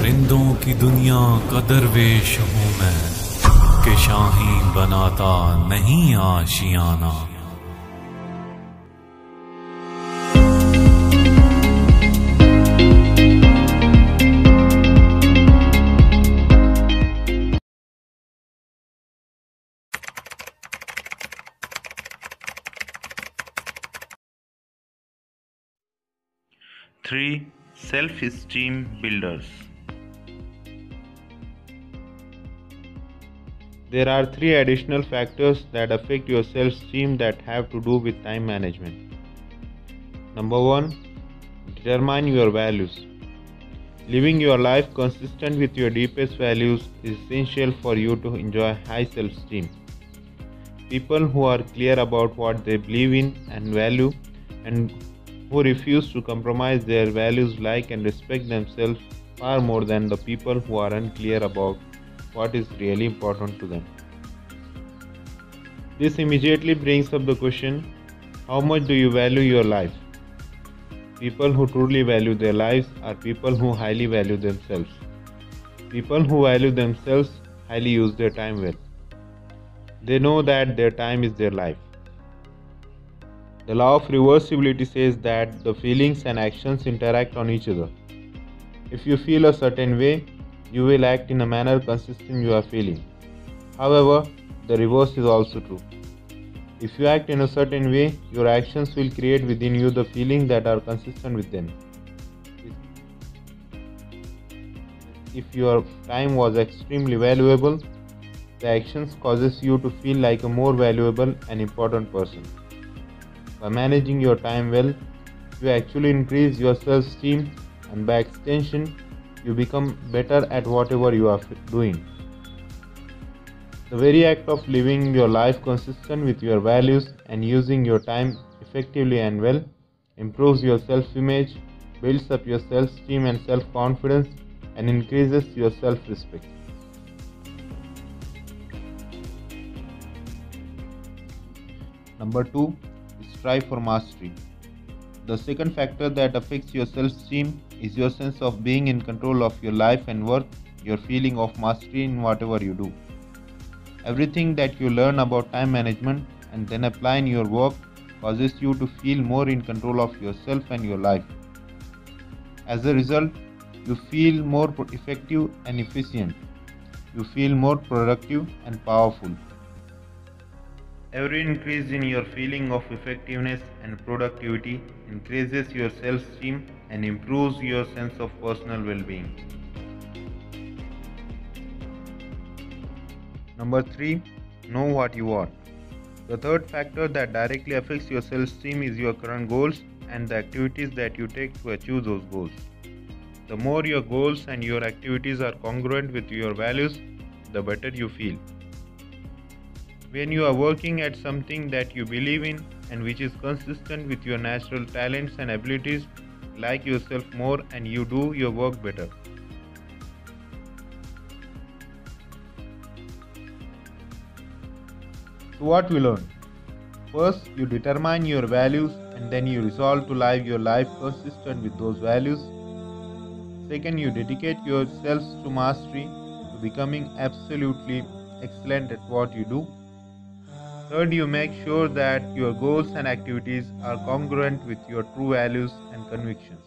परिंदों की दुनिया का दरवेश हूँ मैं, कि शाहीन बनाता नहीं आशियाना। Three self-esteem builders. There are three additional factors that affect your self-esteem that have to do with time management. Number one, determine your values. Living your life consistent with your deepest values is essential for you to enjoy high self-esteem. People who are clear about what they believe in and value, and who refuse to compromise their values, like and respect themselves far more than the people who are unclear about what is really important to them. This immediately brings up the question, how much do you value your life? People who truly value their lives are people who highly value themselves. People who value themselves highly use their time well. They know that their time is their life. The law of reversibility says that the feelings and actions interact on each other. If you feel a certain way, you will act in a manner consistent with your feeling. However, the reverse is also true. If you act in a certain way, your actions will create within you the feelings that are consistent with them. If your time was extremely valuable, the actions causes you to feel like a more valuable and important person. By managing your time well, you actually increase your self-esteem, and by extension, you become better at whatever you are doing. The very act of living your life consistent with your values and using your time effectively and well improves your self-image, builds up your self-esteem and self-confidence, and increases your self-respect. Number 2. Strive for mastery. The second factor that affects your self-esteem is your sense of being in control of your life and work, your feeling of mastery in whatever you do. Everything that you learn about time management and then apply in your work causes you to feel more in control of yourself and your life. As a result, you feel more effective and efficient. You feel more productive and powerful. Every increase in your feeling of effectiveness and productivity increases your self-esteem and improves your sense of personal well-being. Number 3. Know what you want. The third factor that directly affects your self-esteem is your current goals and the activities that you take to achieve those goals. The more your goals and your activities are congruent with your values, the better you feel. When you are working at something that you believe in and which is consistent with your natural talents and abilities, like yourself more and you do your work better. So what we learn? First, you determine your values and then you resolve to live your life consistent with those values. Second, you dedicate yourselves to mastery, to becoming absolutely excellent at what you do. Third, you make sure that your goals and activities are congruent with your true values and convictions.